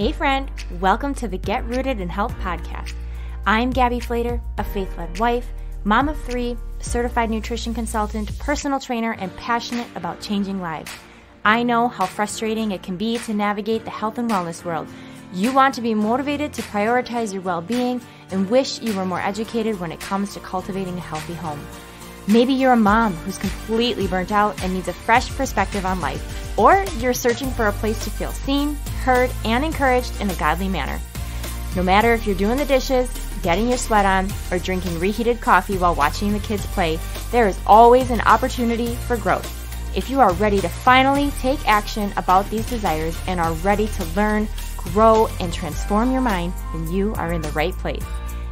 Hey friend, welcome to the Get Rooted in Health podcast. I'm Gabby Flater, a faith-led wife, mom of 3, certified nutrition consultant, personal trainer, and passionate about changing lives. I know how frustrating it can be to navigate the health and wellness world. You want to be motivated to prioritize your well-being and wish you were more educated when it comes to cultivating a healthy home. Maybe you're a mom who's completely burnt out and needs a fresh perspective on life, or you're searching for a place to feel seen, heard, and encouraged in a godly manner. No matter if you're doing the dishes, getting your sweat on, or drinking reheated coffee while watching the kids play, there is always an opportunity for growth. If you are ready to finally take action about these desires and are ready to learn, grow, and transform your mind, then you are in the right place.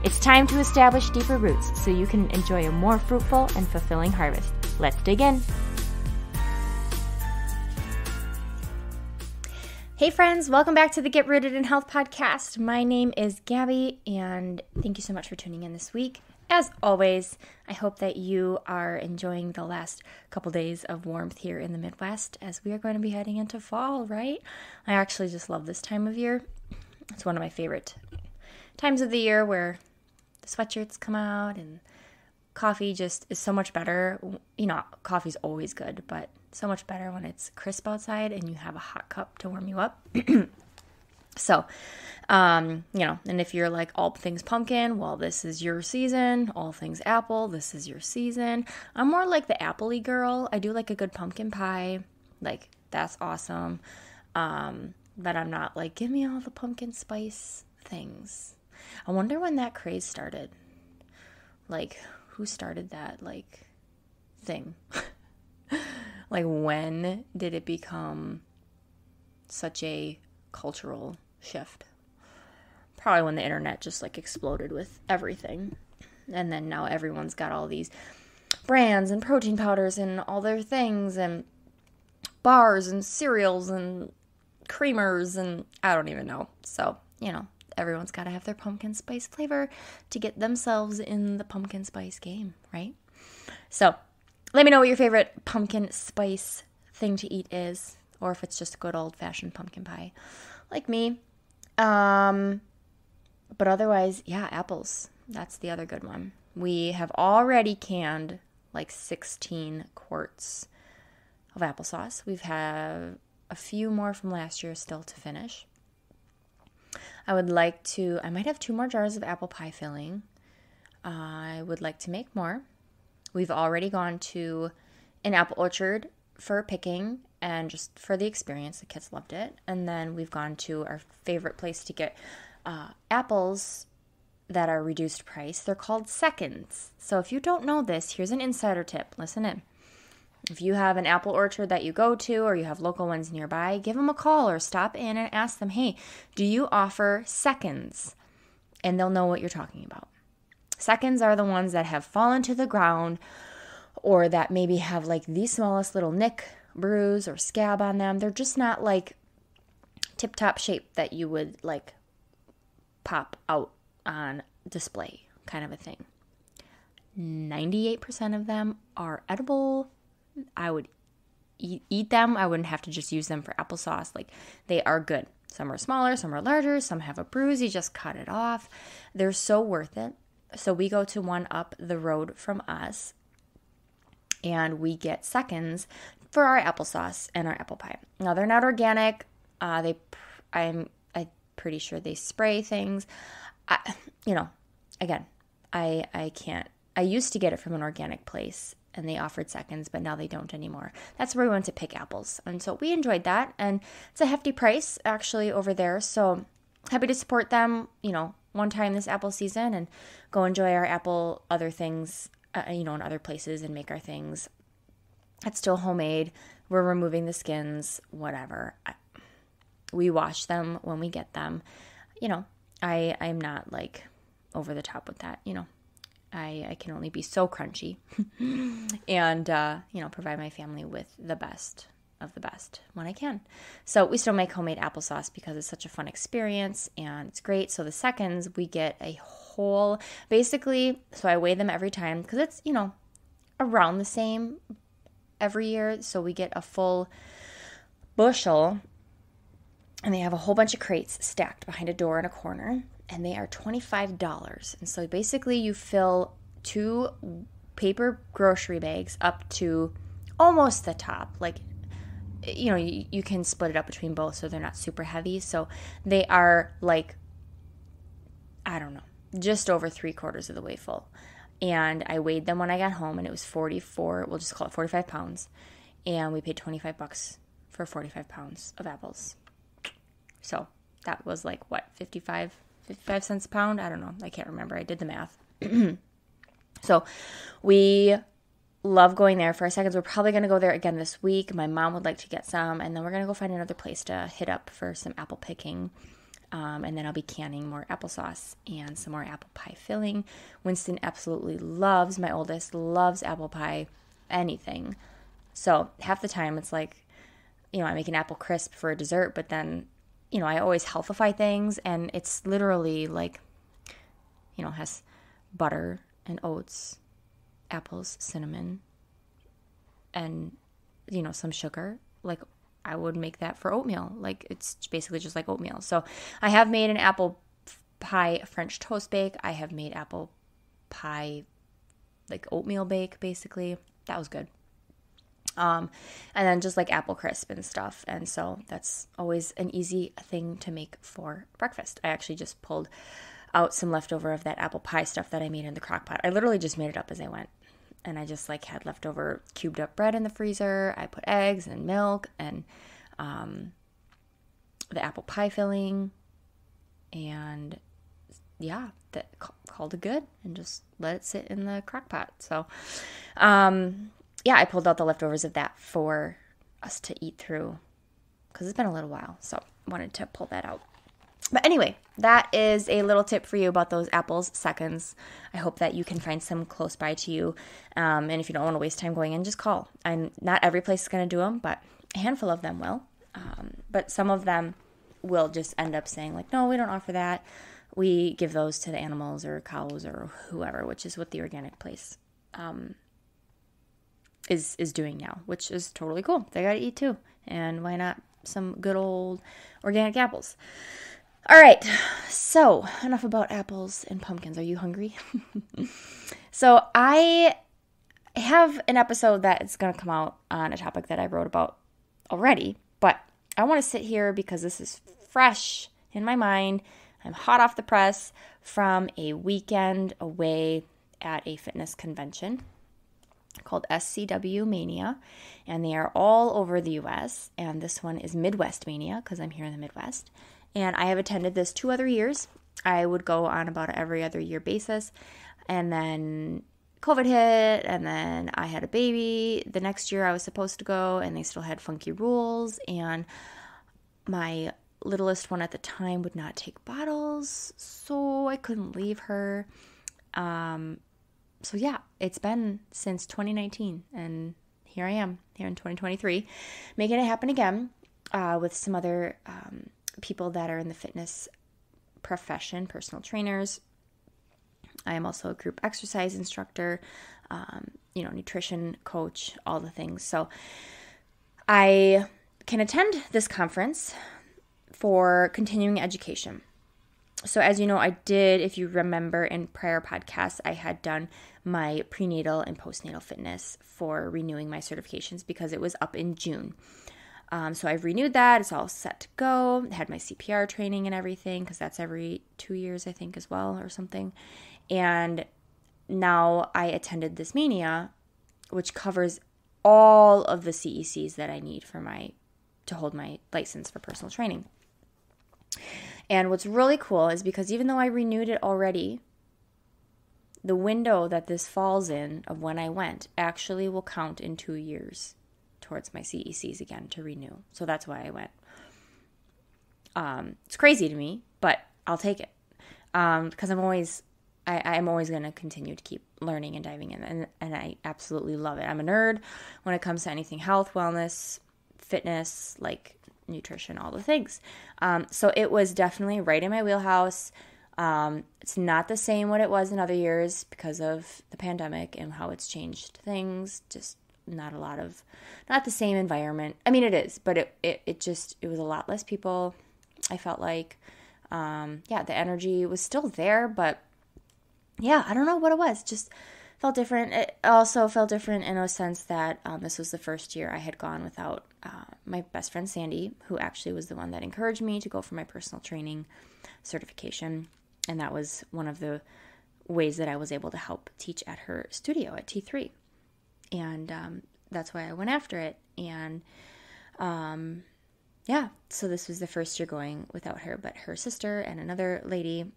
It's time to establish deeper roots so you can enjoy a more fruitful and fulfilling harvest. Let's dig in. Hey friends, welcome back to the Get Rooted in Health podcast. My name is Gabby, and thank you so much for tuning in this week. As always, I hope that you are enjoying the last couple days of warmth here in the Midwest as we are going to be heading into fall, right? I actually just love this time of year. It's one of my favorite times of the year where the sweatshirts come out and coffee just is so much better. You know, coffee's always good, but so much better when it's crisp outside and you have a hot cup to warm you up. So, and if you're like all things pumpkin, well, this is your season. All things apple, this is your season. I'm more like the apple-y girl. I do like a good pumpkin pie. Like, that's awesome. But I'm not like, give me all the pumpkin spice things. I wonder when that craze started. Like, who started that, like, thing? Like, when did it become such a cultural shift? Probably when the internet just, like, exploded with everything. And then now everyone's got all these brands and protein powders and all their things and bars and cereals and creamers and I don't even know. So, everyone's got to have their pumpkin spice flavor to get themselves in the pumpkin spice game, right? So, let me know what your favorite pumpkin spice thing to eat is, or if it's just good old-fashioned pumpkin pie, like me. But otherwise, yeah, apples. That's the other good one. We have already canned like 16 quarts of applesauce. We've had a few more from last year still to finish. I might have 2 more jars of apple pie filling. I would like to make more. We've already gone to an apple orchard for picking and just for the experience. The kids loved it. And then we've gone to our favorite place to get apples that are reduced price. They're called seconds. So if you don't know this, here's an insider tip. Listen in. If you have an apple orchard that you go to or you have local ones nearby, give them a call or stop in and ask them, hey, do you offer seconds? And they'll know what you're talking about. Seconds are the ones that have fallen to the ground or that maybe have like the smallest little nick, bruise, or scab on them. They're just not like tip-top shape that you would like pop out on display kind of a thing. 98% of them are edible. I would eat them. I wouldn't have to just use them for applesauce. Like, they are good. Some are smaller, some are larger, some have a bruise. You just cut it off. They're so worth it. So we go to one up the road from us, and we get seconds for our applesauce and our apple pie. Now, they're not organic. I'm pretty sure they spray things. I can't. I used to get it from an organic place, and they offered seconds, but now they don't anymore. That's where we went to pick apples. And so we enjoyed that, and it's a hefty price, actually, over there. So happy to support them, one time this apple season and go enjoy our apple, other things, in other places and make our things. It's still homemade. We're removing the skins, whatever. We wash them when we get them. I'm not like over the top with that, I can only be so crunchy and, provide my family with the best of the best when I can. So we still make homemade applesauce because it's such a fun experience and it's great. So the seconds, we get a whole, basically, so I weigh them every time because it's, around the same every year. So we get a full bushel And they have a whole bunch of crates stacked behind a door in a corner, and they are $25. And so basically you fill 2 paper grocery bags up to almost the top. Like, you know, you can split it up between both so they're not super heavy. So they are like, I don't know, just over 3/4 of the way full. And I weighed them when I got home, and it was 44, we'll just call it 45 pounds. And we paid $25 for 45 pounds of apples. So that was like, what, 55 cents a pound? I don't know. I can't remember. I did the math. So we love going there for our seconds. We're probably going to go there again this week. My mom would like to get some, and then we're going to go find another place to hit up for some apple picking. And then I'll be canning more applesauce and some more apple pie filling. Winston absolutely loves, my oldest, loves apple pie, anything. So half the time it's like, you know, I make an apple crisp for a dessert, but then, you know, I always healthify things, and it's literally like, you know, has butter and oats, apples, cinnamon, and, you know, some sugar. Like, I would make that for oatmeal. Like, it's basically just like oatmeal. So I have made an apple pie French toast bake. I have made apple pie, like oatmeal bake, basically. That was good. And then just like apple crisp and stuff. And so that's always an easy thing to make for breakfast. I actually just pulled out some leftover of that apple pie stuff that I made in the crock pot. I literally just made it up as I went. And I just like had leftover cubed up bread in the freezer. I put eggs and milk and the apple pie filling. And yeah, that called it good, and just let it sit in the crock pot. So, yeah, I pulled out the leftovers of that for us to eat through because it's been a little while. So I wanted to pull that out. But anyway, that is a little tip for you about those apples seconds. I hope that you can find some close by to you. And if you don't want to waste time going in, just call. And not every place is going to do them, but a handful of them will. But some of them will just end up saying like, no, we don't offer that. We give those to the animals or cows or whoever, which is what the organic place is doing now, which is totally cool. They got to eat too. And why not some good old organic apples? All right, so enough about apples and pumpkins. Are you hungry? So I have an episode that is going to come out on a topic that I wrote about already, but I want to sit here because this is fresh in my mind. I'm hot off the press from a weekend away at a fitness convention called SCW Mania, and they are all over the U.S., and this one is Midwest Mania because I'm here in the Midwest. And I have attended this 2 other years. I would go on about an every other year basis. And then COVID hit, and then I had a baby. The next year I was supposed to go, and they still had funky rules. And my littlest one at the time would not take bottles, so I couldn't leave her. So yeah, it's been since 2019, and here I am, here in 2023, making it happen again with some other people that are in the fitness profession, personal trainers. I am also a group exercise instructor, nutrition coach, all the things. So I can attend this conference for continuing education. So as you know, I did, if you remember in prior podcasts, I had done my prenatal and postnatal fitness for renewing my certifications because it was up in June. So I've renewed that. It's all set to go. I had my CPR training and everything because that's every 2 years, I think, as well, or something. And now I attended this Mania, which covers all of the CECs that I need to hold my license for personal training. And what's really cool is because even though I renewed it already, the window that this falls in of when I went actually will count in 2 years towards my CECs again to renew. So that's why I went. It's crazy to me, but I'll take it because I'm always going to continue to keep learning and diving in, and I absolutely love it. I'm a nerd when it comes to anything health, wellness, fitness, like nutrition, all the things. So it was definitely right in my wheelhouse. It's not the same what it was in other years because of the pandemic and how it's changed things. Just not the same environment. I mean, it is, but it was a lot less people, I felt like, the energy was still there, but yeah, I don't know what it was. Just felt different. It also felt different in a sense that this was the first year I had gone without my best friend Sandy, who actually was the one that encouraged me to go for my personal training certification. And that was one of the ways that I was able to help teach at her studio at T3. And that's why I went after it. And so this was the first year going without her, but her sister and another lady,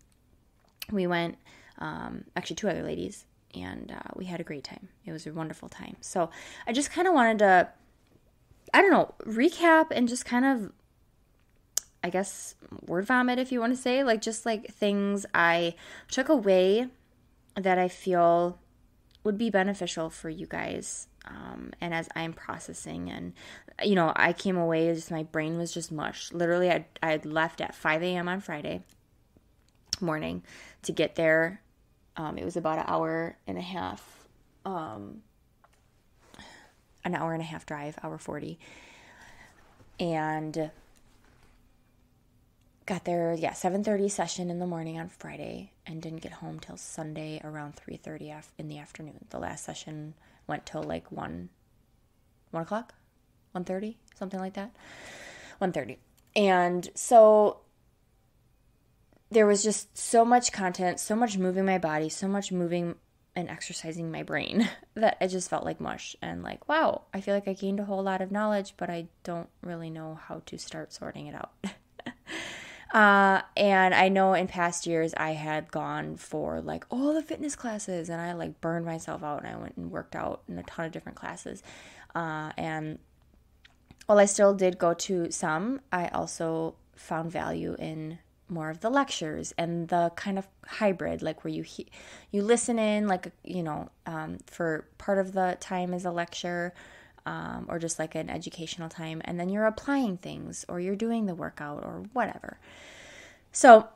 we went, actually 2 other ladies, and we had a great time. It was a wonderful time. So I just kind of wanted to, recap and just kind of, I guess, word vomit, if you want to say, just things I took away that I feel would be beneficial for you guys. And as I'm processing, and, I came away, my brain was just mush. Literally, I had left at 5 a.m. on Friday morning to get there. It was about an hour and a half drive, hour 40. And got there, 7:30 session in the morning on Friday, and didn't get home till Sunday around 3:30 in the afternoon. The last session went till 1 o'clock, 1:30, something like that, 1:30. And so there was just so much content, so much moving my body, so much moving and exercising my brain that it just felt like mush. And wow, I feel like I gained a whole lot of knowledge, but I don't really know how to start sorting it out. And I know in past years I had gone for all the fitness classes, and I burned myself out, and I went and worked out in a ton of different classes. And while I still did go to some, I also found value in more of the lectures and the kind of hybrid, where you listen in, for part of the time is a lecture, or just an educational time, and then you're applying things, or you're doing the workout, or whatever. So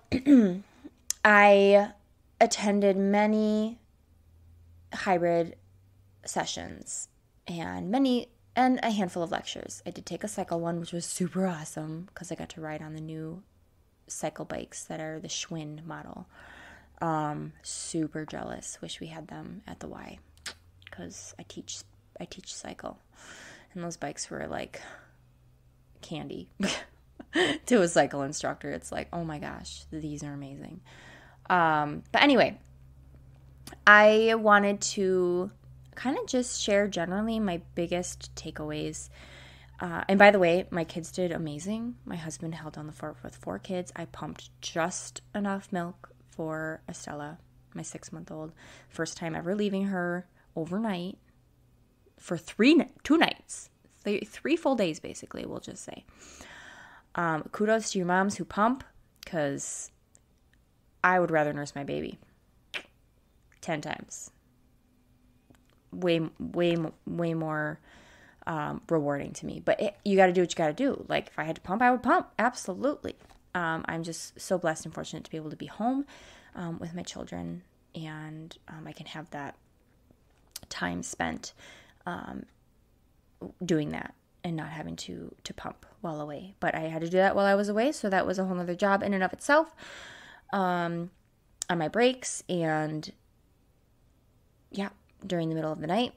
I attended many hybrid sessions and a handful of lectures. I did take a cycle one, which was super awesome because I got to ride on the new cycle bikes that are the Schwinn model. Super jealous. Wish we had them at the Y, because I teach cycle, and those bikes were candy to a cycle instructor. It's oh my gosh, these are amazing. But anyway, I wanted to kind of just share generally my biggest takeaways. And by the way, my kids did amazing. My husband held down the fort with 4 kids. I pumped just enough milk for Estella, my 6-month-old. First time ever leaving her overnight for 2 nights. 3 full days, basically, we'll just say. Kudos to your moms who pump, because I would rather nurse my baby 10 times. Way more rewarding to me. But you got to do what you got to do. If I had to pump, I would pump. Absolutely. I'm just so blessed and fortunate to be able to be home with my children, and I can have that time spent doing that and not having to pump while away. But I had to do that while I was away, so that was a whole other job in and of itself, on my breaks. And during the middle of the night,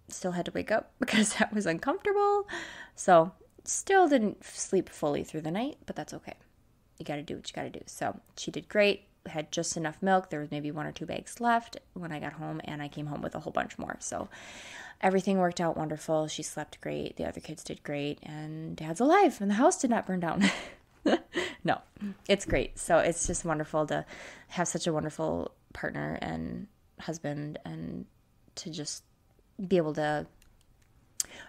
still had to wake up because that was uncomfortable. So still didn't sleep fully through the night, but that's okay. You got to do what you got to do. So she did great. Had just enough milk. There was maybe 1 or 2 bags left when I got home, and I came home with a whole bunch more. So everything worked out wonderful. She slept great. The other kids did great, and Dad's alive, and the house did not burn down. No, it's great. So it's just wonderful to have such a wonderful partner and husband, and to just be able to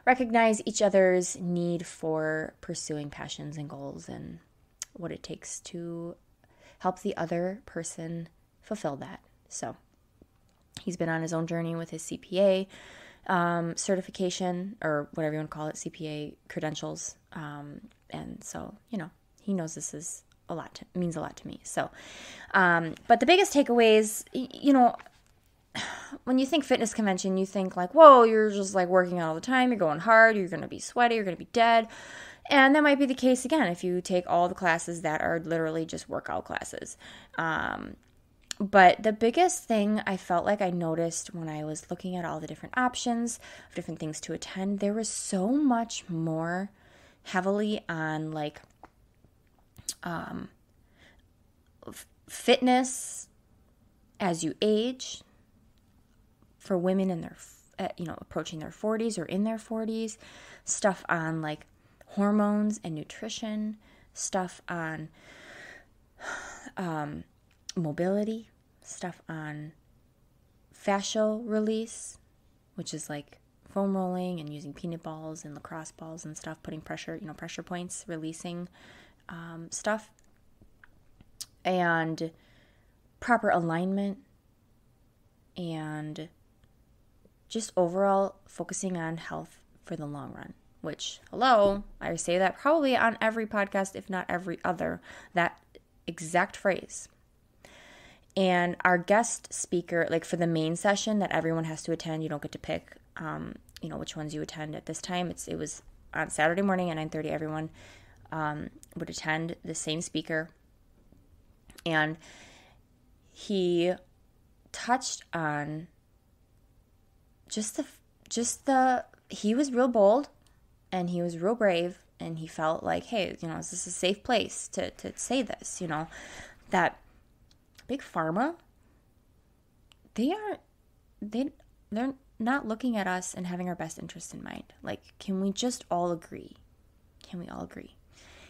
recognize each other's need for pursuing passions and goals, and what it takes to help the other person fulfill that. So he's been on his own journey with his CPA certification, or whatever you want to call it, CPA credentials. And so, he knows this is means a lot to me. So, but the biggest takeaways, when you think fitness convention, you think whoa, you're just working out all the time. You're going hard. You're going to be sweaty. You're going to be dead. And that might be the case again if you take all the classes that are literally just workout classes. But the biggest thing I felt like I noticed when I was looking at all the different options of different things to attend, there was so much more heavily on like fitness as you age for women in their, approaching their 40s or in their 40s, stuff on like hormones and nutrition, stuff on mobility, stuff on fascial release, which is like foam rolling and using peanut balls and lacrosse balls and stuff, putting pressure, pressure points, releasing stuff, and proper alignment, and just overall focusing on health for the long run, which, hello, I say that probably on every podcast, if not every other, that exact phrase. And our guest speaker, like for the main session that everyone has to attend, you don't get to pick, which ones you attend at this time. It was on Saturday morning at 9:30. Everyone would attend the same speaker, and he touched on he was real bold, and he was real brave, and he felt like, hey, is this a safe place to say this? That Big Pharma, they're not looking at us and having our best interest in mind. Like, can we just all agree? Can we all agree?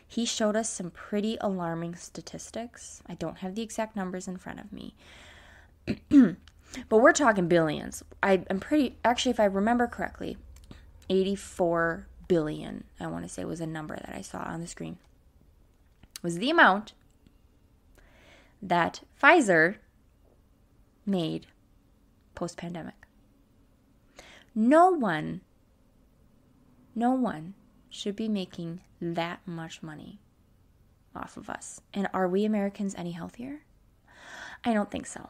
He showed us some pretty alarming statistics. I don't have the exact numbers in front of me, but we're talking billions. I'm pretty, actually, if I remember correctly, 84 billion, I want to say, was a number that I saw on the screen, was the amount that Pfizer made post-pandemic. No one should be making that much money off of us. And are we Americans any healthier? I don't think so.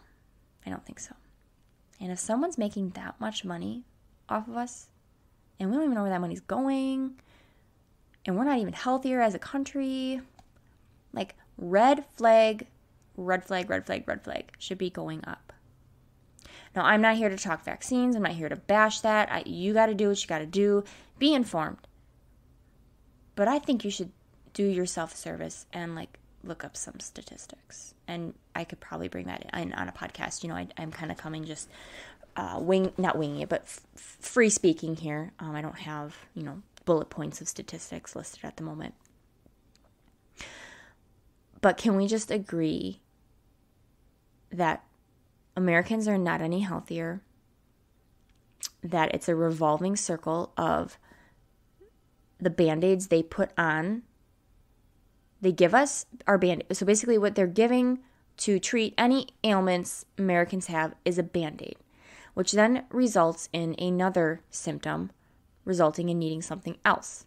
And if someone's making that much money off of us, and we don't even know where that money's going, and we're not even healthier as a country, like, red flag should be going up. Now, I'm not here to talk vaccines. I'm not here to bash that. You got to do what you got to do. Be informed. But I think you should do yourself a service and, like, look up some statistics. And I could probably bring that in on a podcast. I'm kind of coming just not winging it, but free speaking here. I don't have, bullet points of statistics listed at the moment. But can we just agree that Americans are not any healthier, that it's a revolving circle of the Band-Aids they put on? They give us our Band-Aid. So basically what they're giving to treat any ailments Americans have is a Band-Aid, which then results in another symptom, resulting in needing something else.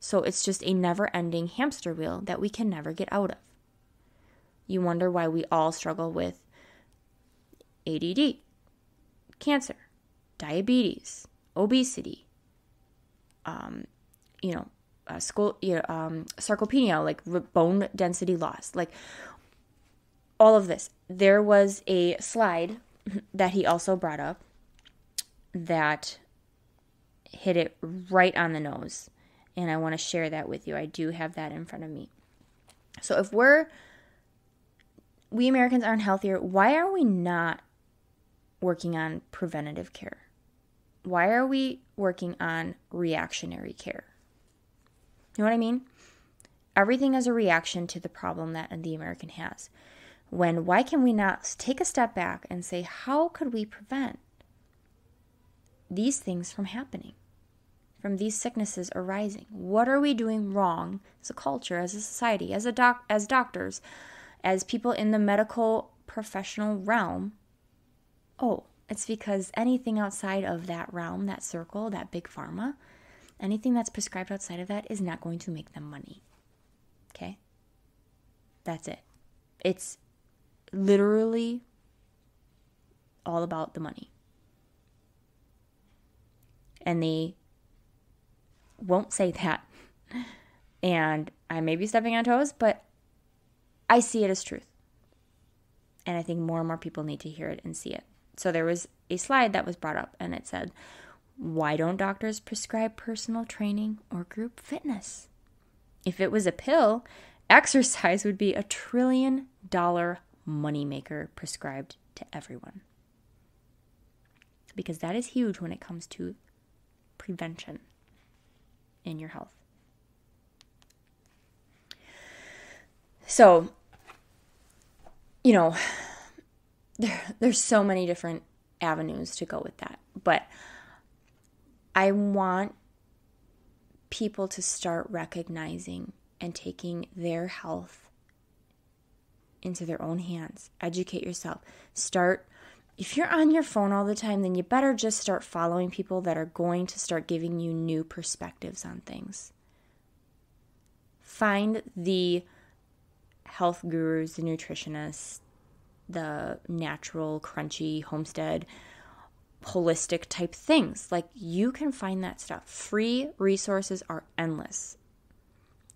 So it's just a never-ending hamster wheel that we can never get out of. You wonder why we all struggle with ADD, cancer, diabetes, obesity, sarcopenia, like bone density loss, like all of this. There was a slide that he also brought up that hit it right on the nose. And I want to share that with you. I do have that in front of me. So if we Americans aren't healthier, why are we not working on preventative care? Why are we working on reactionary care? You know what I mean? Everything is a reaction to the problem that the American has. Why can we not take a step back and say, how could we prevent these things from happening? From these sicknesses arising? What are we doing wrong as a culture, as a society, as doctors, as people in the medical professional realm? Oh, it's because anything outside of that realm, that circle, that big pharma, anything that's prescribed outside of that is not going to make them money. Okay? That's it. It's literally all about the money. And they won't say that. And I may be stepping on toes, but I see it as truth. And I think more and more people need to hear it and see it. So there was a slide that was brought up, and it said, why don't doctors prescribe personal training or group fitness? If it was a pill, exercise would be $1 trillion moneymaker prescribed to everyone. Because that is huge when it comes to prevention in your health. So, there's so many different avenues to go with that. But I want people to start recognizing and taking their health into their own hands. Educate yourself. If you're on your phone all the time, then you better just start following people that are going to start giving you new perspectives on things. Find the health gurus, the nutritionists, the natural, crunchy, homestead, holistic type things. Like, you can find that stuff. Free resources are endless.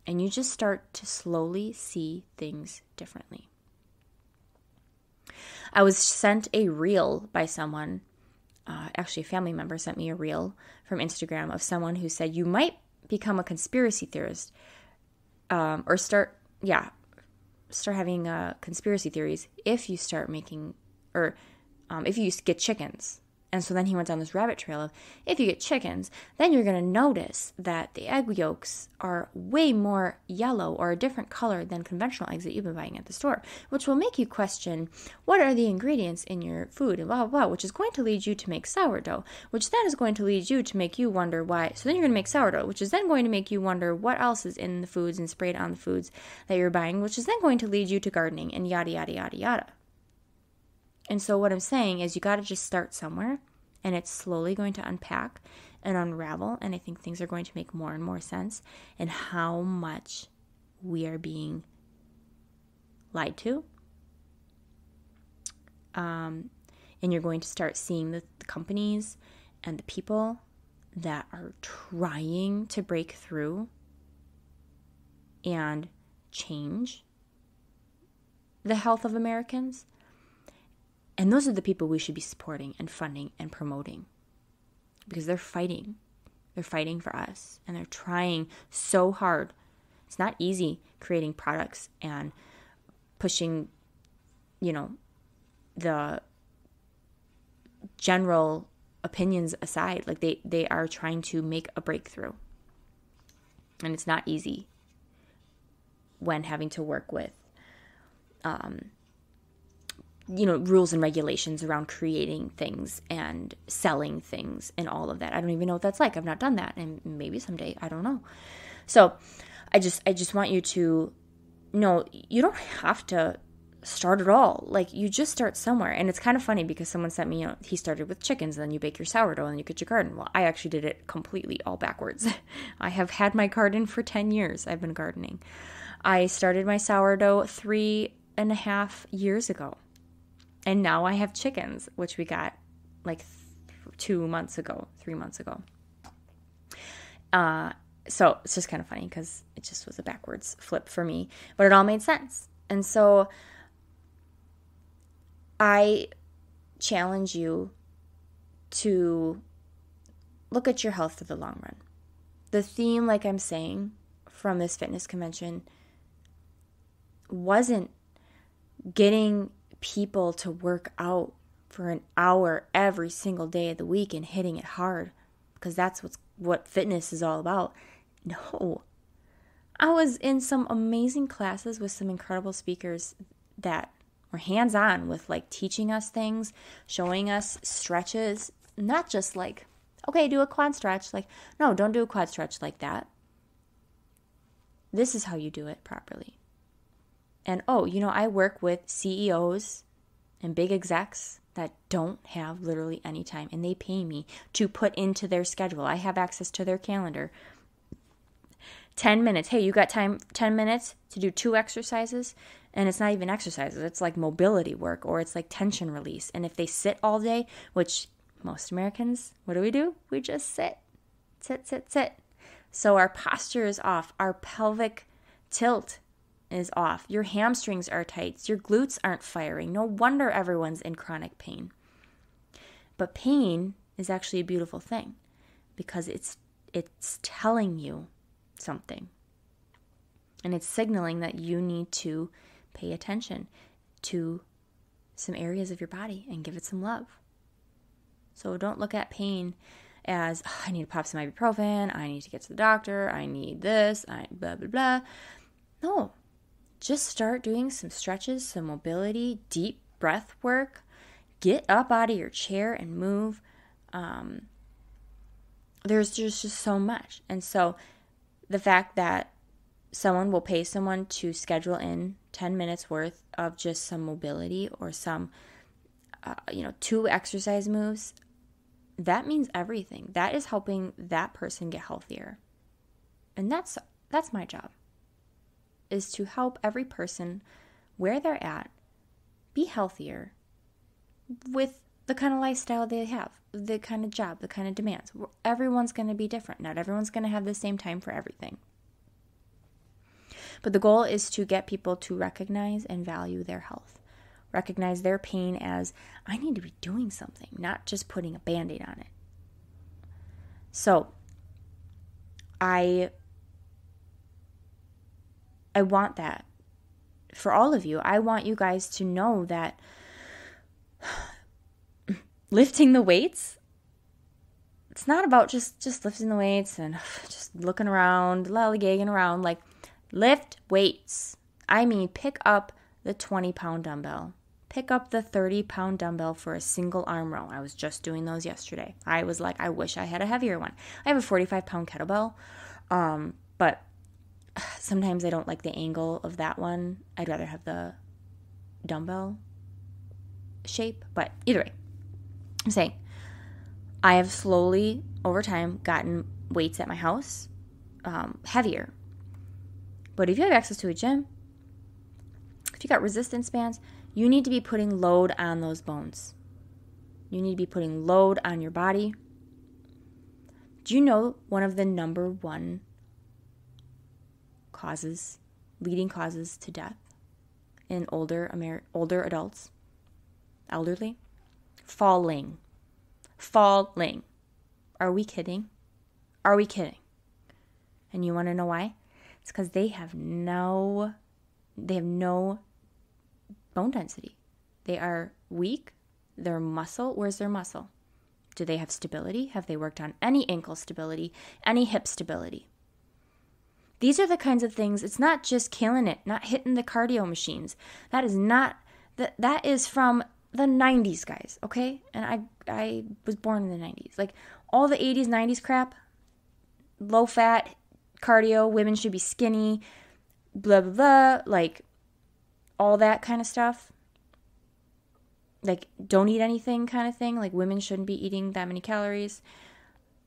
And you just start to slowly see things differently. I was sent a reel by someone, actually a family member sent me a reel from Instagram of someone who said you might become a conspiracy theorist, or start having conspiracy theories if you start making, or if you get chickens. And so then he went down this rabbit trail of, if you get chickens, then you're going to notice that the egg yolks are way more yellow or a different color than conventional eggs that you've been buying at the store, which will make you question what are the ingredients in your food and blah, blah, blah, which is going to lead you to make sourdough, which then is going to lead you to make you wonder why. So then you're going to make sourdough, which is then going to make you wonder what else is in the foods and sprayed on the foods that you're buying, which is then going to lead you to gardening and yada, yada, yada, yada. And so what I'm saying is you got to just start somewhere, and it's slowly going to unpack and unravel, and I think things are going to make more and more sense in how much we are being lied to. And you're going to start seeing the companies and the people that are trying to break through and change the health of Americans. And those are the people we should be supporting and funding and promoting, because they're fighting. They're fighting for us, and they're trying so hard. It's not easy creating products and pushing, the general opinions aside. Like, they are trying to make a breakthrough. And it's not easy when having to work with rules and regulations around creating things and selling things and all of that. I don't even know what that's like. I've not done that. And maybe someday, I don't know. So I just want you to know, you don't have to start at all. Like, you just start somewhere. And it's kind of funny because someone sent me, he started with chickens, and then you bake your sourdough, and then you get your garden. Well, I actually did it completely all backwards. I have had my garden for 10 years. I've been gardening. I started my sourdough 3.5 years ago. And now I have chickens, which we got like 3 months ago. So it's just kind of funny because it just was a backwards flip for me. But it all made sense. And so I challenge you to look at your health for the long run. The theme, like I'm saying, from this fitness convention wasn't getting people to work out for an hour every single day of the week and hitting it hard, because that's what fitness is all about. No. I was in some amazing classes with some incredible speakers that were hands-on with, like, teaching us things, showing us stretches, not just like, okay, do a quad stretch. Like, no, don't do a quad stretch like that. This is how you do it properly. And, I work with CEOs and big execs that don't have literally any time, and they pay me to put into their schedule. I have access to their calendar. 10 minutes. Hey, you got time, 10 minutes to do 2 exercises? And it's not even exercises. It's like mobility work, or it's like tension release. And if they sit all day, which most Americans, what do? We just sit. Sit. So our posture is off. Our pelvic tilt is off. Your hamstrings are tight. Your glutes aren't firing. No wonder everyone's in chronic pain. But pain is actually a beautiful thing because it's telling you something. And it's signaling that you need to pay attention to some areas of your body and give it some love. So don't look at pain as, I need to pop some ibuprofen, I need to get to the doctor, I need this, blah, blah, blah. No, just start doing some stretches, some mobility, deep breath work. Get up out of your chair and move. There's just so much. And so the fact that someone will pay someone to schedule in 10 minutes worth of just some mobility or some, 2 exercise moves, that means everything. That is helping that person get healthier. And that's my job, is to help every person where they're at be healthier with the kind of lifestyle they have, the kind of job, the kind of demands. Everyone's going to be different. Not everyone's going to have the same time for everything. But the goal is to get people to recognize and value their health. Recognize their pain as, I need to be doing something, not just putting a Band-Aid on it. So, I want that for all of you. I want you guys to know that lifting the weights, it's not about just lifting the weights and just looking around, lollygagging around. Like, lift weights. I mean, pick up the 20-pound dumbbell. Pick up the 30-pound dumbbell for a single arm row. I was just doing those yesterday. I was like, I wish I had a heavier one. I have a 45-pound kettlebell, but sometimes I don't like the angle of that one. I'd rather have the dumbbell shape. But either way, I'm saying I have slowly, over time, gotten weights at my house heavier. But if you have access to a gym, if you got resistance bands, you need to be putting load on those bones. You need to be putting load on your body. Do you know one of the number one leading causes to death in older adults, elderly? Falling. Are we kidding? Are we kidding? And you want to know why? It's because they have no bone density. They are weak. Their muscle, where's their muscle? Do they have stability? Have they worked on any ankle stability, any hip stability? These are the kinds of things. It's not just killing it, not hitting the cardio machines. That is from the 90s, guys, okay? And I was born in the 90s. Like, all the 80s, 90s crap, low fat, cardio, women should be skinny, blah, blah, blah, like, all that kind of stuff. Like, don't eat anything kind of thing. Like, women shouldn't be eating that many calories.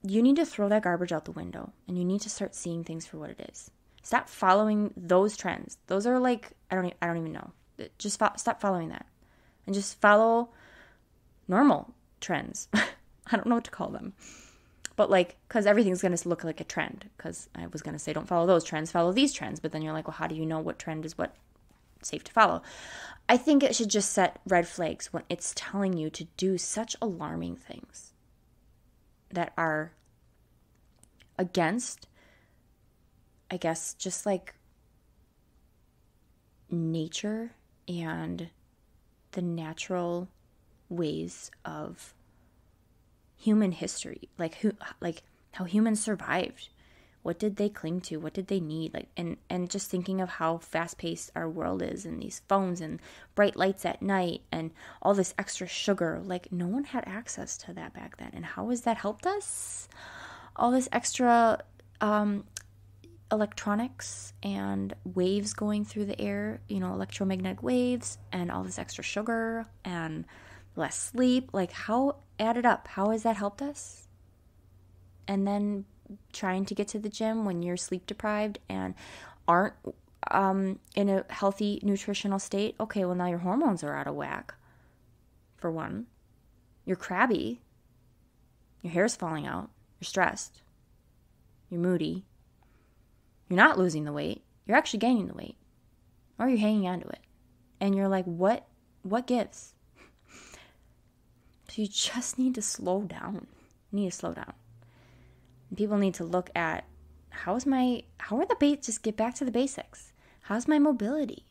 You need to throw that garbage out the window, and you need to start seeing things for what it is. Stop following those trends. Those are like, I don't even know. Just stop following that, and just follow normal trends. I don't know what to call them, but like, because everything's going to look like a trend. Because I was going to say, don't follow those trends, follow these trends. But then you're like, well, how do you know what trend is what safe to follow? I think it should just set red flags when it's telling you to do such alarming things that are against, I guess, just like nature and the natural ways of human history, like how humans survived. What did they cling to? What did they need? Like, and just thinking of how fast-paced our world is, and these phones and bright lights at night and all this extra sugar. Like, no one had access to that back then. And how has that helped us? All this extra electronics and waves going through the air, electromagnetic waves, and all this extra sugar and less sleep. Like, how added up? How has that helped us? And then trying to get to the gym when you're sleep deprived and aren't in a healthy nutritional state. Okay, well, now your hormones are out of whack, for one. You're crabby. Your hair's falling out. You're stressed. You're moody. You're not losing the weight. You're actually gaining the weight. Or you're hanging on to it. And you're like, what gives? So you just need to slow down. You need to slow down. And people need to look at just get back to the basics. How's my mobility?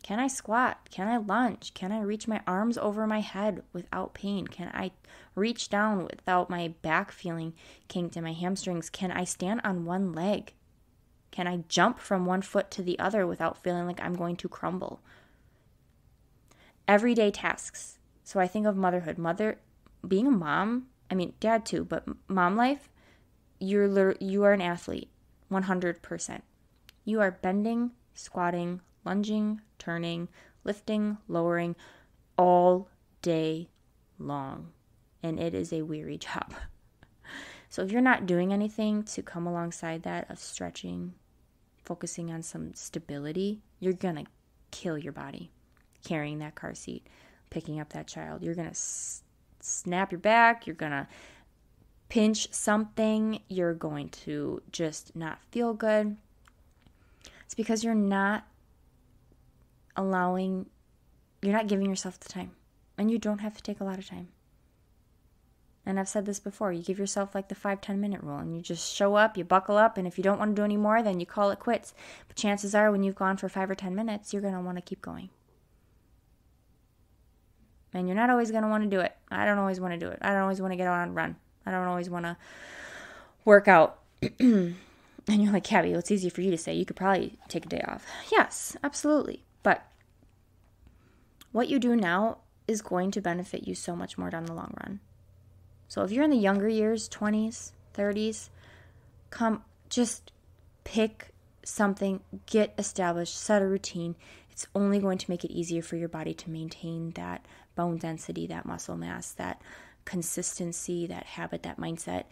Can I squat? Can I lunge? Can I reach my arms over my head without pain? Can I reach down without my back feeling kinked in my hamstrings? Can I stand on one leg? Can I jump from one foot to the other without feeling like I'm going to crumble? Everyday tasks. So I think of motherhood. Being a mom, dad too, but mom life, you are an athlete, 100%. You are bending, squatting, lunging, turning, lifting, lowering all day long. And it is a weary job. So if you're not doing anything to come alongside that of stretching, focusing on some stability, you're going to kill your body. Carrying that car seat, picking up that child. You're going to snap your back. You're going to pinch something. You're going to just not feel good. It's because you're not giving yourself the time. And you don't have to take a lot of time. And I've said this before, you give yourself like the 5-10 minute rule, and you just show up, you buckle up, and if you don't want to do any more, then you call it quits. But chances are when you've gone for 5 or 10 minutes, you're going to want to keep going. And you're not always going to want to do it. I don't always want to do it. I don't always want to get out and run. I don't always want to work out. And you're like, Cabby, well, it's easy for you to say. You could probably take a day off. Yes, absolutely. But what you do now is going to benefit you so much more down the long run. So if you're in the younger years, 20s, 30s, just pick something, get established, set a routine. It's only going to make it easier for your body to maintain that bone density, that muscle mass, that consistency, that habit, that mindset.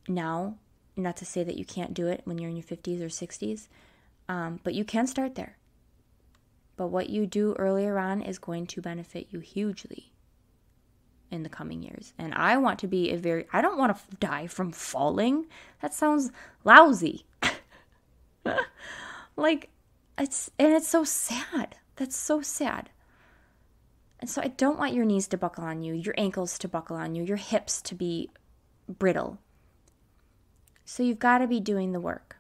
Now, not to say that you can't do it when you're in your 50s or 60s, but you can start there. But what you do earlier on is going to benefit you hugely in the coming years. And I want to be I don't want to die from falling. That sounds lousy. It's so sad. That's so sad. And so I don't want your knees to buckle on you, your ankles to buckle on you, your hips to be brittle. So you've got to be doing the work.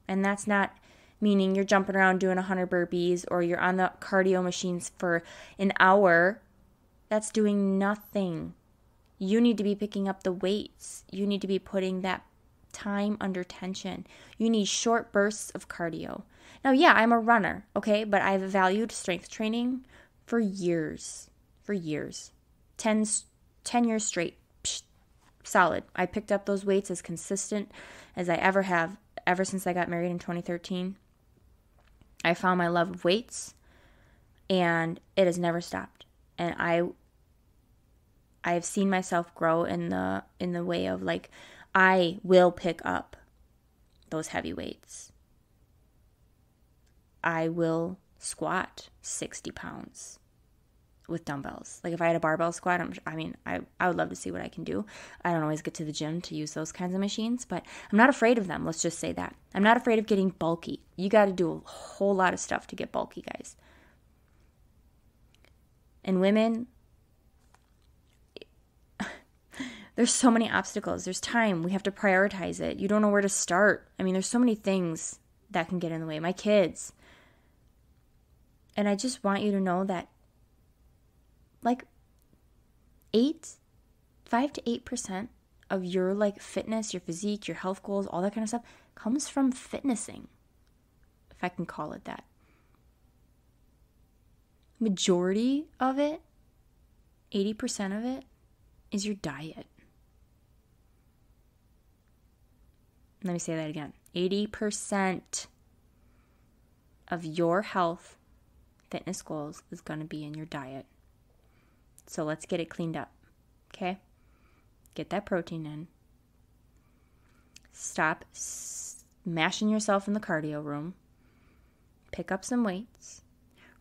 And that's not meaning you're jumping around doing 100 burpees or you're on the cardio machines for an hour. That's doing nothing. You need to be picking up the weights. You need to be putting that time under tension. You need short bursts of cardio. Now, yeah, I'm a runner, okay? But I've valued strength training for years. 10 years straight. Psh, solid. I picked up those weights as consistent as I ever have, ever since I got married in 2013. I found my love of weights, and it has never stopped. And I've seen myself grow in the way of like, I will pick up those heavy weights. I will squat 60 pounds with dumbbells. Like if I had a barbell squat, I would love to see what I can do. I don't always get to the gym to use those kinds of machines, but I'm not afraid of them. Let's just say that. I'm not afraid of getting bulky. You got to do a whole lot of stuff to get bulky, guys. And women, there's so many obstacles. There's time. We have to prioritize it. You don't know where to start. There's so many things that can get in the way. My kids. And I just want you to know that like 5 to 8% of your like fitness, your physique, your health goals, all that kind of stuff comes from fitnessing, if I can call it that. Majority of it, 80% of it, is your diet. Let me say that again. 80% of your health, fitness goals is going to be in your diet. So let's get it cleaned up, okay? Get that protein in. Stop smashing yourself in the cardio room. Pick up some weights.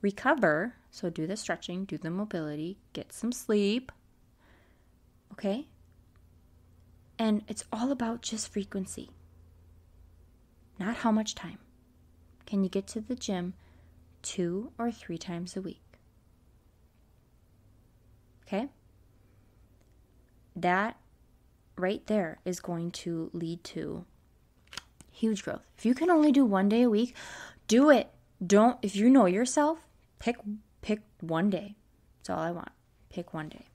Recover, so do the stretching, do the mobility, get some sleep, okay? And it's all about just frequency. not how much time. Can you get to the gym 2 or 3 times a week? Okay? That right there is going to lead to huge growth. If you can only do 1 day a week, do it. Don't, if you know yourself, pick 1 day. That's all I want. Pick 1 day.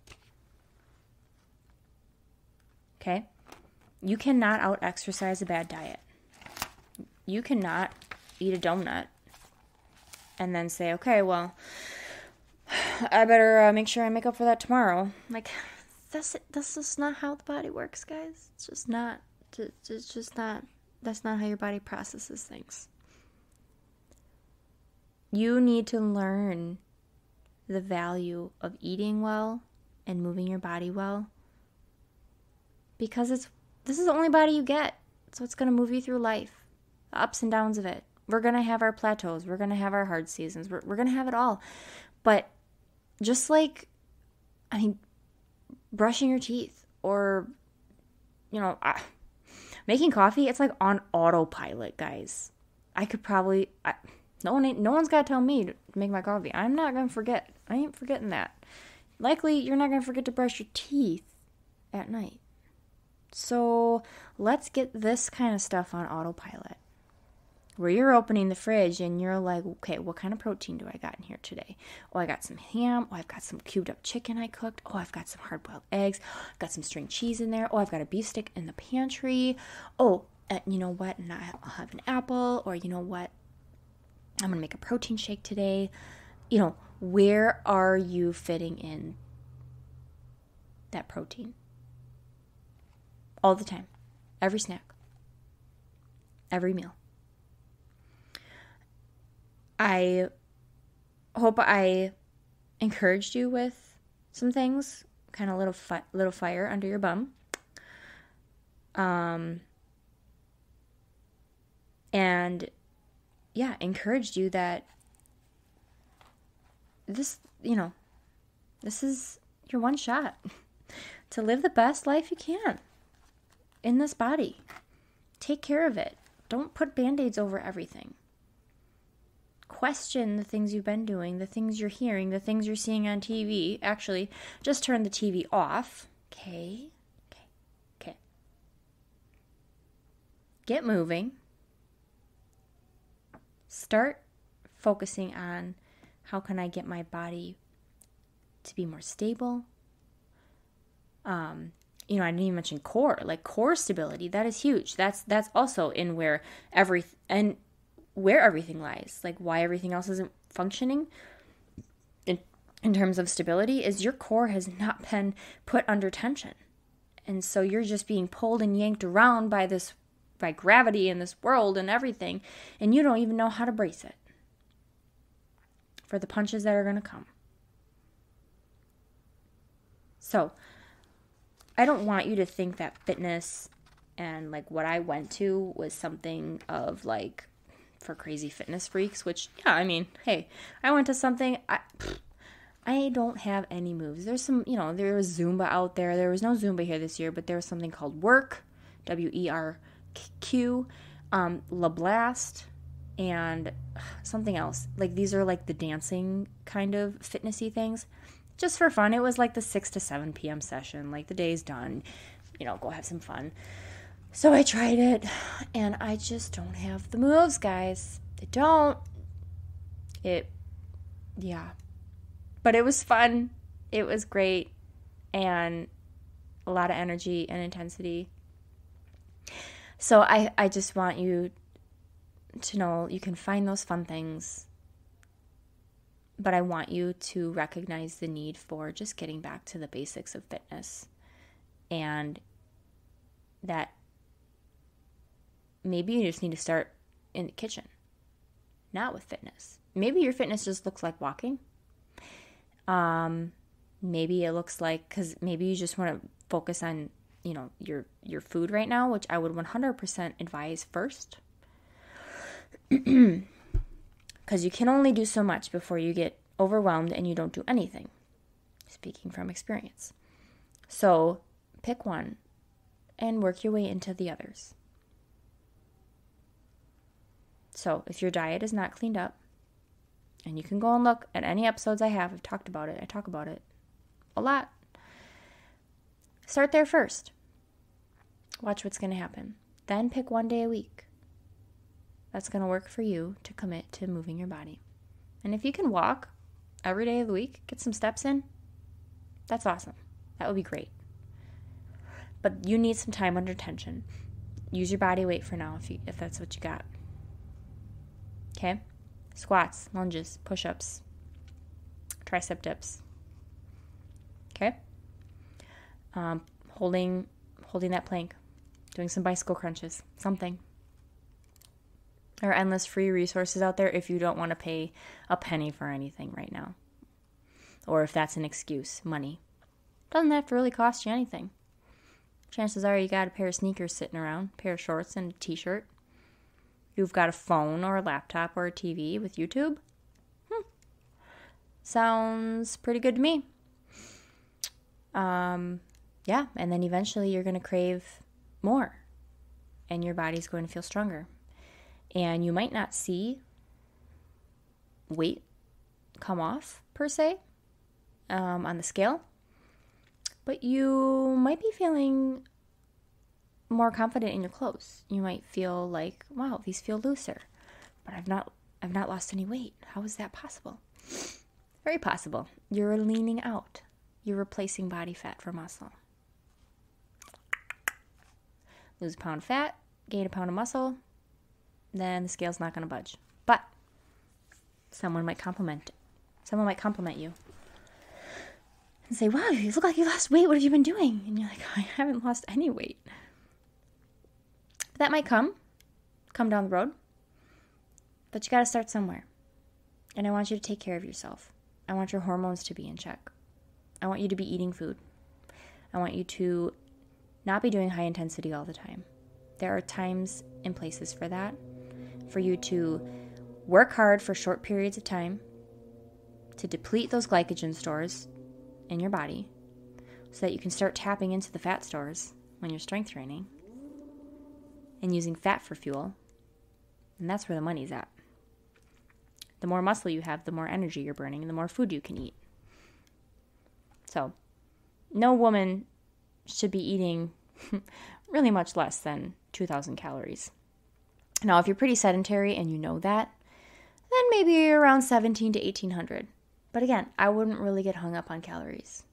Okay? You cannot out-exercise a bad diet. You cannot eat a donut and then say, okay, well, I better make sure I make up for that tomorrow. Like, that's just not how the body works, guys. It's just not, that's not how your body processes things. You need to learn the value of eating well and moving your body well, because this is the only body you get. So it's going to move you through life, the ups and downs of it. We're going to have our plateaus. We're going to have our hard seasons. We're going to have it all. But just like, brushing your teeth or, making coffee, it's like on autopilot, guys. I could probably, no one's got to tell me to make my coffee. I'm not going to forget. I ain't forgetting that. Likely, you're not going to forget to brush your teeth at night. So let's get this kind of stuff on autopilot, where you're opening the fridge and you're like, okay, what kind of protein do I got in here today? Oh, I got some ham. Oh, I've got some cubed up chicken I cooked. Oh, I've got some hard-boiled eggs. I've got some string cheese in there. Oh, I've got a beef stick in the pantry. Oh, you know what? And I'll have an apple. Or you know what? I'm going to make a protein shake today. Where are you fitting in that protein? All the time. Every snack. Every meal. I hope I encouraged you with some things, kind of little fire under your bum. And yeah, encouraged you that this is your one shot to live the best life you can in this body. Take care of it. Don't put Band-Aids over everything. Question the things you've been doing, the things you're hearing, the things you're seeing on TV. Actually, just turn the TV off. Okay. Get moving. Start focusing on how can I get my body to be more stable. I didn't even mention core. Like core stability, that is huge. That's also in where everything lies. Like why everything else isn't functioning in terms of stability is your core has not been put under tension. And so you're just being pulled and yanked around by gravity in this world and everything, and you don't even know how to brace it for the punches that are going to come. So, I don't want you to think that fitness and like what I went to was something of like for crazy fitness freaks, which, yeah, hey, I went to something, I don't have any moves. There's some, there was Zumba out there. There was no Zumba here this year, but there was something called Work, WERQ, La Blast, and something else. Like these are like the dancing kind of fitnessy things. Just for fun. It was like the 6 to 7 p.m. session. Like the day's done. Go have some fun. So I tried it, and I just don't have the moves, guys. I don't. Yeah. But it was fun. It was great. And a lot of energy and intensity. So I just want you to know you can find those fun things. But I want you to recognize the need for just getting back to the basics of fitness. And that maybe you just need to start in the kitchen, not with fitness. Maybe your fitness just looks like walking. Maybe it looks like, because maybe you just want to focus on, your food right now, which I would 100% advise first. Because you can only do so much before you get overwhelmed and you don't do anything. Speaking from experience. So pick one and work your way into the others. So if your diet is not cleaned up, and you can go and look at any episodes I've talked about it. I talk about it a lot. Start there first. Watch what's going to happen. Then pick one day a week. That's going to work for you to commit to moving your body. And if you can walk every day of the week, get some steps in, that's awesome. That would be great. But you need some time under tension. Use your body weight for now if that's what you got. Okay? Squats, lunges, push-ups, tricep dips. Okay? Holding that plank, doing some bicycle crunches, something. There are endless free resources out there if you don't want to pay a penny for anything right now. Or if that's an excuse, money. Doesn't have to really cost you anything. Chances are you got a pair of sneakers sitting around, a pair of shorts and a t-shirt. You've got a phone or a laptop or a TV with YouTube. Sounds pretty good to me. Yeah, and then eventually you're going to crave more. And your body's going to feel stronger. And you might not see weight come off, per se, on the scale. But you might be feeling more confident in your clothes. You might feel like, wow, these feel looser. But I've not lost any weight. How is that possible? Very possible. You're leaning out. You're replacing body fat for muscle. Lose a pound of fat, gain a pound of muscle, then the scale's not going to budge. But someone might compliment you and say, wow, you look like you lost weight. What have you been doing? And you're like, I haven't lost any weight. But that might come down the road. But you got to start somewhere. And I want you to take care of yourself. I want your hormones to be in check. I want you to be eating food. I want you to not be doing high intensity all the time. There are times and places for that. For you to work hard for short periods of time to deplete those glycogen stores in your body so that you can start tapping into the fat stores when you're strength training and using fat for fuel. And that's where the money's at. The more muscle you have, the more energy you're burning and the more food you can eat. So, no woman should be eating really much less than 2,000 calories. Now, if you're pretty sedentary and you know that, then maybe around 1,700 to 1,800. But again, I wouldn't really get hung up on calories.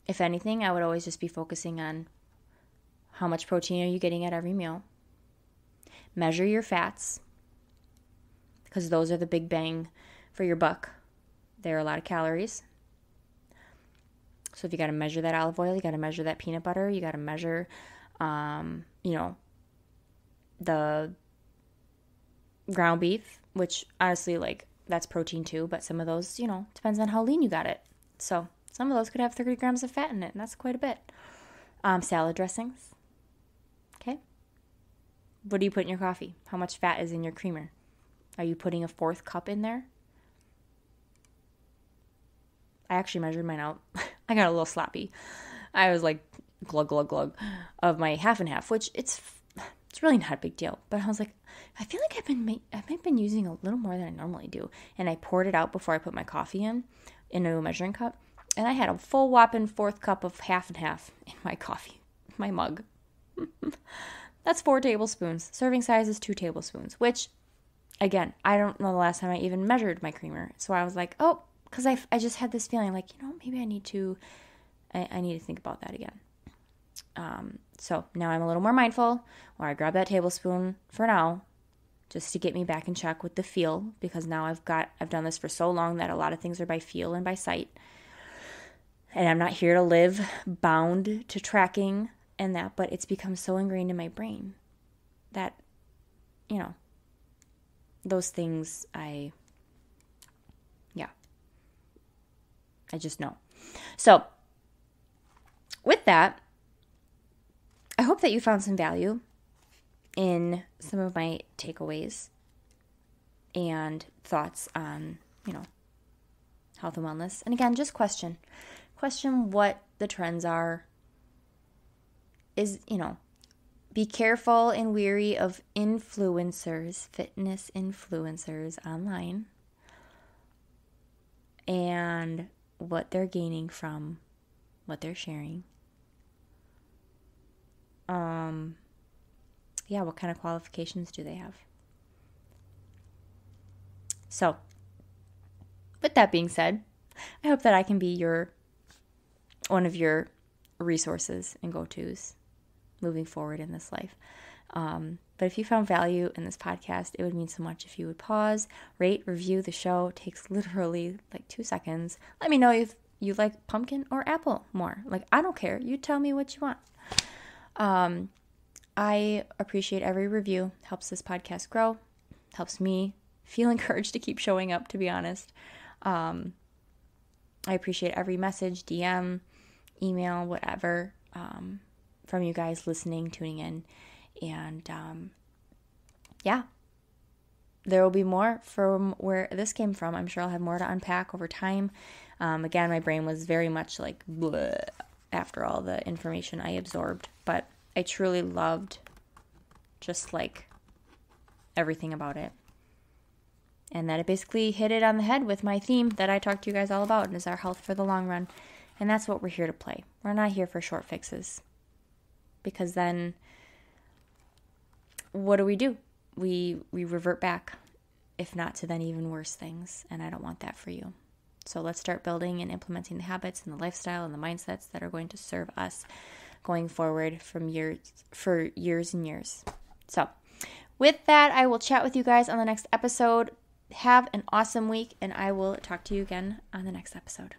If anything, I would always just be focusing on how much protein are you getting at every meal. Measure your fats, because those are the big bang for your buck. There are a lot of calories. So if you got to measure that olive oil, you got to measure that peanut butter, you got to measure, the ground beef, which honestly, that's protein too, but some of those, depends on how lean you got it. So some of those could have 30 grams of fat in it, and that's quite a bit. Salad dressings. Okay. What do you put in your coffee? How much fat is in your creamer? Are you putting a 4th cup in there? I actually measured mine out. I got a little sloppy. I was like, glug, glug, glug of my half and half, which it's really not a big deal. But I was like, I feel like I've been using a little more than I normally do. And I poured it out before I put my coffee into a measuring cup. And I had a full whopping 4th cup of half and half in my coffee, my mug. That's 4 tablespoons. Serving size is 2 tablespoons, which, again, I don't know the last time I even measured my creamer. So I was like, oh, because I just had this feeling like, maybe I need to think about that again. So now I'm a little more mindful, or I grab that tablespoon for now, just to get me back in check with the feel, because now I've done this for so long that a lot of things are by feel and by sight. And I'm not here to live bound to tracking and that, but it's become so ingrained in my brain that, those things I just know. So with that, I hope that you found some value in some of my takeaways and thoughts on, health and wellness. And again, just question what the trends are. Be careful and wary of influencers, fitness influencers online, and what they're gaining from what they're sharing. What kind of qualifications do they have? So, with that being said, I hope that I can be one of your resources and go-tos moving forward in this life. But if you found value in this podcast, it would mean so much if you would pause, rate, review the show. It takes literally like 2 seconds. Let me know if you like pumpkin or apple more. Like, I don't care. You tell me what you want. I appreciate every review. Helps this podcast grow. Helps me feel encouraged to keep showing up, to be honest. I appreciate every message, DM, email, whatever, from you guys listening, tuning in. And there will be more from where this came from. I'm sure I'll have more to unpack over time. Again, my brain was very much like bleh after all the information I absorbed, but I truly loved just like everything about it. And that it basically hit it on the head with my theme that I talked to you guys all about, and is our health for the long run. And that's what we're here to play. We're not here for short fixes. Because then what do? We revert back, if not to then even worse things. And I don't want that for you. So let's start building and implementing the habits and the lifestyle and the mindsets that are going to serve us going forward for years and years. So with that, I will chat with you guys on the next episode. Have an awesome week, and I will talk to you again on the next episode.